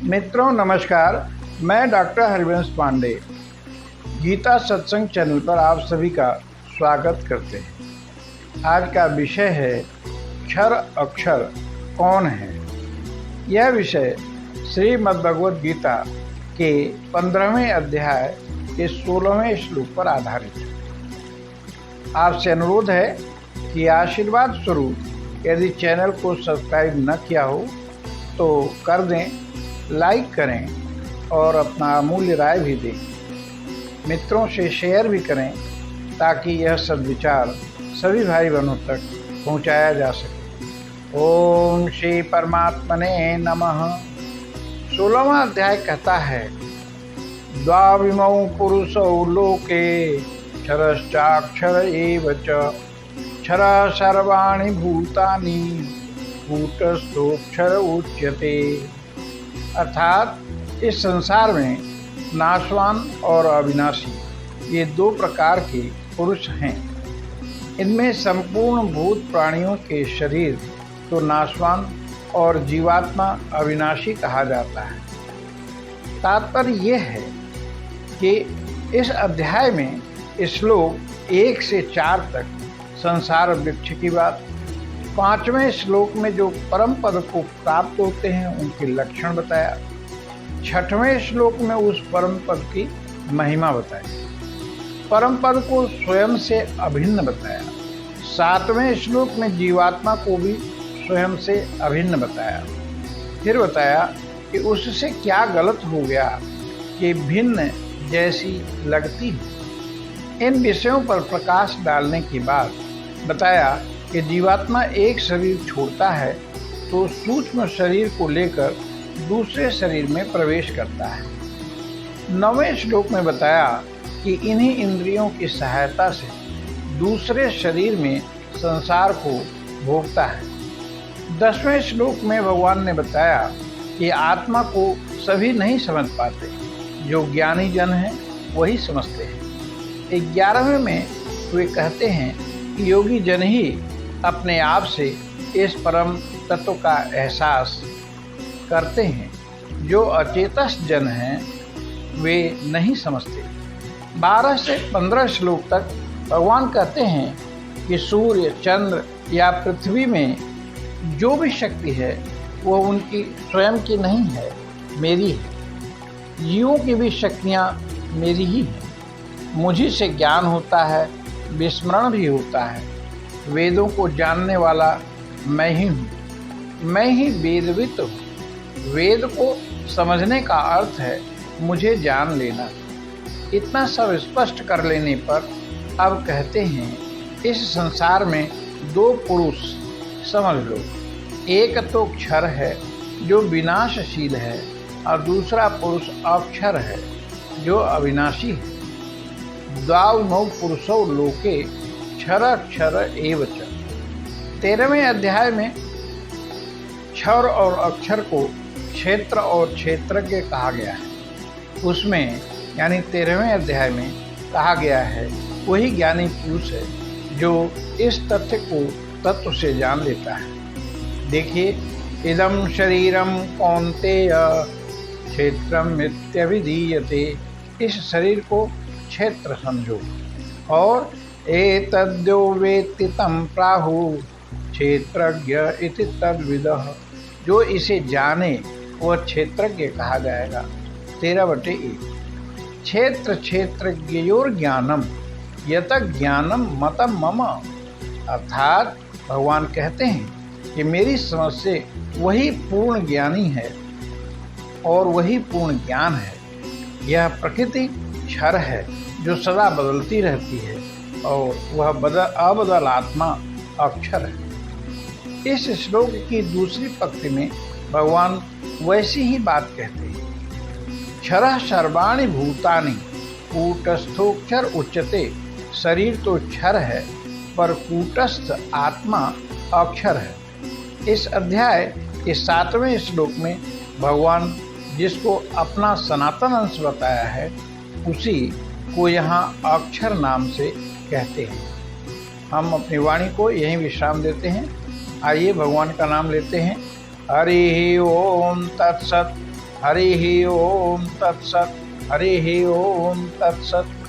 मित्रों नमस्कार, मैं डॉक्टर हरिवंश पांडे गीता सत्संग चैनल पर आप सभी का स्वागत करते हैं। आज का विषय है क्षर अक्षर कौन है। यह विषय श्रीमद् भगवद गीता के 15वें अध्याय के 16वें श्लोक पर आधारित है। आपसे अनुरोध है कि आशीर्वाद स्वरूप यदि चैनल को सब्सक्राइब न किया हो तो कर दें, लाइक करें और अपना अमूल्य राय भी दें। मित्रों से शेयर भी करें ताकि यह सद्विचार सभी भाई बहनों तक पहुंचाया जा सके। ओम श्री परमात्मने नमः। 16वां अध्याय कहता है, द्वाविमौ पुरुषौ लोके क्षरश्चाक्षर एव च क्षरः सर्वाणि भूतानि कूटस्थोऽक्षर उच्यते। अर्थात इस संसार में नाशवान और अविनाशी ये दो प्रकार के पुरुष हैं। इनमें संपूर्ण भूत प्राणियों के शरीर तो नाशवान और जीवात्मा अविनाशी कहा जाता है। तात्पर्य यह है कि इस अध्याय में श्लोक 1 से 4 तक संसार वृक्ष की बात, 5वें श्लोक में जो परम पद को प्राप्त होते हैं उनके लक्षण बताया, 6वें श्लोक में उस परम पद की महिमा बताई, परम पद को स्वयं से अभिन्न बताया, 7वें श्लोक में जीवात्मा को भी स्वयं से अभिन्न बताया। फिर बताया कि उससे क्या गलत हो गया कि भिन्न जैसी लगती है। इन विषयों पर प्रकाश डालने के बाद बताया कि जीवात्मा एक शरीर छोड़ता है तो सूक्ष्म शरीर को लेकर दूसरे शरीर में प्रवेश करता है। 9वें श्लोक में बताया कि इन्हीं इंद्रियों की सहायता से दूसरे शरीर में संसार को भोगता है। 10वें श्लोक में भगवान ने बताया कि आत्मा को सभी नहीं समझ पाते, जो ज्ञानी जन हैं वही समझते हैं। 11वें में वे कहते हैं कि योगी जन ही अपने आप से इस परम तत्व का एहसास करते हैं, जो अचेतस जन हैं वे नहीं समझते। 12 से 15 श्लोक तक भगवान कहते हैं कि सूर्य, चंद्र या पृथ्वी में जो भी शक्ति है वो उनकी स्वयं की नहीं है, मेरी है। जीवों की भी शक्तियाँ मेरी ही हैं। मुझी से ज्ञान होता है, विस्मरण भी होता है। वेदों को जानने वाला मैं ही हूँ, मैं ही वेदवित हूँ। वेद को समझने का अर्थ है मुझे जान लेना। इतना सब स्पष्ट कर लेने पर अब कहते हैं, इस संसार में दो पुरुष समझ लो। एक तो क्षर है जो विनाशशील है और दूसरा पुरुष अक्षर है जो अविनाशी है। द्वाविमौ पुरुषौ लोके क्षर एव च। 13वें अध्याय में क्षर और अक्षर को क्षेत्र और क्षेत्रज्ञ कहा गया है। उसमें यानी 13वें अध्याय में कहा गया है वही ज्ञानी पुरुष है जो इस तथ्य को तत्व से जान लेता है। देखिए, इदं शरीरम कौन्तेय क्षेत्रम इत्यभिधीयते। इस शरीर को क्षेत्र समझो। और एतद्यो वेत्ति तं प्राहुः क्षेत्रज्ञ इति तद्विदः। जो इसे जाने वह क्षेत्रज्ञ कहा जाएगा। 13/1। क्षेत्र क्षेत्रज्ञयोर ज्ञानम यत ज्ञानम मतम मम। अर्थात भगवान कहते हैं कि मेरी समझ से वही पूर्ण ज्ञानी है और वही पूर्ण ज्ञान है। यह प्रकृति क्षर है जो सदा बदलती रहती है और वह अबदल आत्मा अक्षर है। इस श्लोक की दूसरी पंक्ति में भगवान वैसी ही बात कहते हैं, क्षरः सर्वाणि भूतानि कूटस्थोऽक्षर उच्यते। शरीर तो क्षर है पर कूटस्थ आत्मा अक्षर है। इस अध्याय के 7वें श्लोक में भगवान जिसको अपना सनातन अंश बताया है उसी को यहाँ अक्षर नाम से कहते हैं। हम अपनी वाणी को यहीं विश्राम देते हैं। आइए भगवान का नाम लेते हैं। हरि ओम तत्सत। हरि ओम तत्सत। हरि ओम तत्सत।